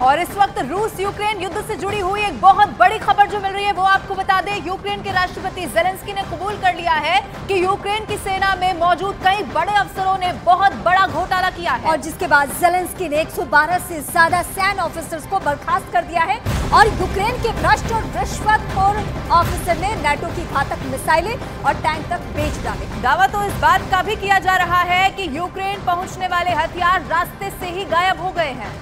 और इस वक्त रूस यूक्रेन युद्ध से जुड़ी हुई एक बहुत बड़ी खबर जो मिल रही है वो आपको बता दें। यूक्रेन के राष्ट्रपति ज़ेलेंस्की ने कबूल कर लिया है कि यूक्रेन की सेना में मौजूद कई बड़े अफसरों ने बहुत बड़ा घोटाला किया है, और जिसके बाद ज़ेलेंस्की ने 112 से ज्यादा सैन्य ऑफिसर्स को बर्खास्त कर दिया है। और यूक्रेन के भ्रष्ट और रिश्वतखोर ऑफिसर ने नाटो की घातक मिसाइलें और टैंक तक बेच डाले। दावा तो इस बात का भी किया जा रहा है कि यूक्रेन पहुंचने वाले हथियार रास्ते से ही गायब हो गए हैं।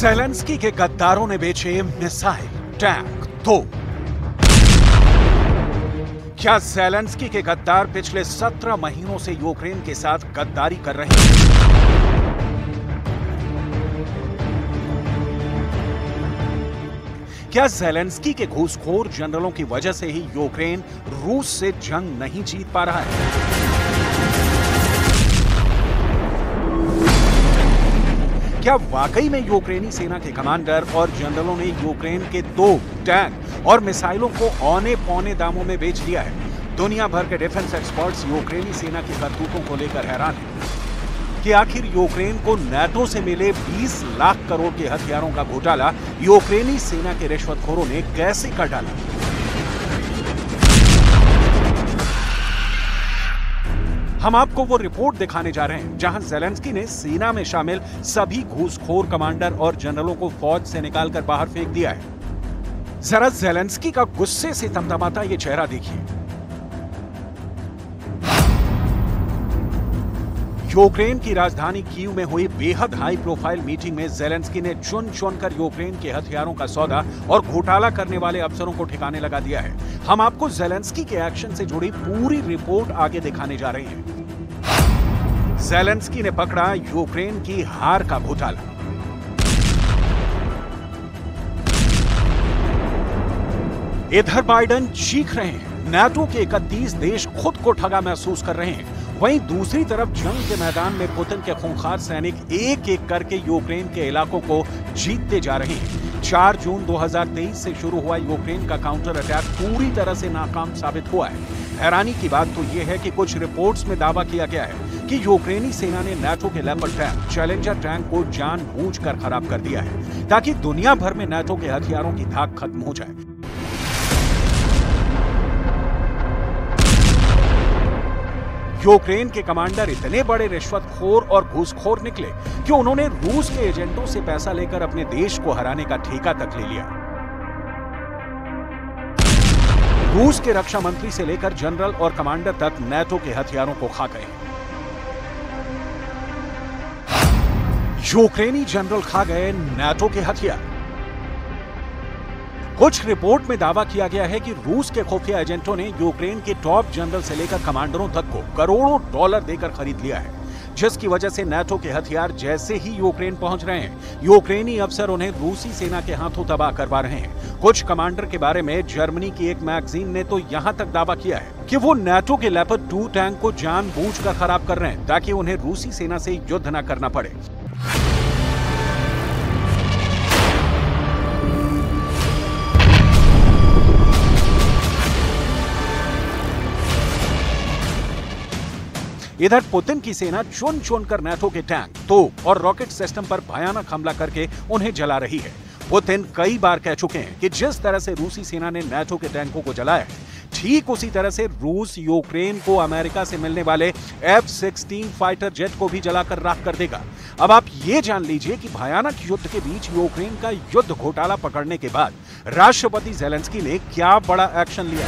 ज़ेलेंस्की के गद्दारों ने बेचे मिसाइल, टैंक, तोप। क्या ज़ेलेंस्की के गद्दार पिछले 17 महीनों से यूक्रेन के साथ गद्दारी कर रहे हैं? क्या ज़ेलेंस्की के घूसखोर जनरलों की वजह से ही यूक्रेन रूस से जंग नहीं जीत पा रहा है? क्या वाकई में यूक्रेनी सेना के कमांडर और जनरलों ने यूक्रेन के तोप, टैंक और मिसाइलों को औने पौने दामों में बेच दिया है? दुनिया भर के डिफेंस एक्सपर्ट्स यूक्रेनी सेना की करतूतों को लेकर हैरान हैं कि आखिर यूक्रेन को नाटो से मिले 20 लाख करोड़ के हथियारों का घोटाला यूक्रेनी सेना के रिश्वतखोरों ने कैसे कर डाला। हम आपको वो रिपोर्ट दिखाने जा रहे हैं जहां ज़ेलेंस्की ने सेना में शामिल सभी घूसखोर कमांडर और जनरलों को फौज से निकालकर बाहर फेंक दिया है। जरा ज़ेलेंस्की का गुस्से से तमतमाता ये चेहरा देखिए। यूक्रेन की राजधानी कीव में हुई बेहद हाई प्रोफाइल मीटिंग में ज़ेलेंस्की ने चुन चुनकर यूक्रेन के हथियारों का सौदा और घोटाला करने वाले अफसरों को ठिकाने लगा दिया है। हम आपको ज़ेलेंस्की के एक्शन से जुड़ी पूरी रिपोर्ट आगे दिखाने जा रहे हैं। ज़ेलेंस्की ने पकड़ा यूक्रेन की हार का घोटाला। इधर बाइडेन चीख रहे हैं, नाटो के 31 देश खुद को ठगा महसूस कर रहे हैं। वहीं दूसरी तरफ जंग के मैदान में पुतिन के खूंखार सैनिक एक एक करके यूक्रेन के इलाकों को जीतते जा रहे हैं। 4 जून 2023 से शुरू हुआ यूक्रेन का काउंटर अटैक पूरी तरह से नाकाम साबित हुआ है। हैरानी की बात तो यह है कि कुछ रिपोर्ट्स में दावा किया गया है कि यूक्रेनी सेना ने नाटो के लेपर्ड टैंक, चैलेंजर टैंक को जानबूझकर खराब कर दिया है ताकि दुनिया भर में नाटो के हथियारों की धाक खत्म हो जाए। यूक्रेन के कमांडर इतने बड़े रिश्वतखोर और घूसखोर निकले कि उन्होंने रूस के एजेंटों से पैसा लेकर अपने देश को हराने का ठेका तक ले लिया। रूस के रक्षा मंत्री से लेकर जनरल और कमांडर तक नाटो के हथियारों को खा गए। यूक्रेनी जनरल खा गए नाटो के हथियार। कुछ रिपोर्ट में दावा किया गया है कि रूस के खुफिया एजेंटों ने यूक्रेन के टॉप जनरल से लेकर कमांडरों तक को करोड़ों डॉलर देकर खरीद लिया है, जिसकी वजह से नाटो के हथियार जैसे ही यूक्रेन पहुंच रहे हैं, यूक्रेनी अफसर उन्हें रूसी सेना के हाथों तबाह करवा रहे हैं। कुछ कमांडर के बारे में जर्मनी की एक मैगजीन ने तो यहां तक दावा किया है कि वो नाटो के लेपर्ड 2 टैंक को जानबूझकर खराब कर रहे हैं ताकि उन्हें रूसी सेना से युद्ध न करना पड़े। इधर पुतिन की सेना चुन चुनकर नाटो के टैंक, तोप और रॉकेट सिस्टम पर भयानक हमला करके उन्हें जला रही है। पुतिन कई बार कह चुके हैं कि जिस तरह से रूसी सेना ने नाटो के टैंकों को जलाया, ठीक उसी तरह से रूस यूक्रेन को अमेरिका से मिलने वाले F-16 फाइटर जेट को भी जलाकर राख कर देगा। अब आप ये जान लीजिए कि भयानक युद्ध के बीच यूक्रेन का युद्ध घोटाला पकड़ने के बाद राष्ट्रपति ज़ेलेंस्की ने क्या बड़ा एक्शन लिया।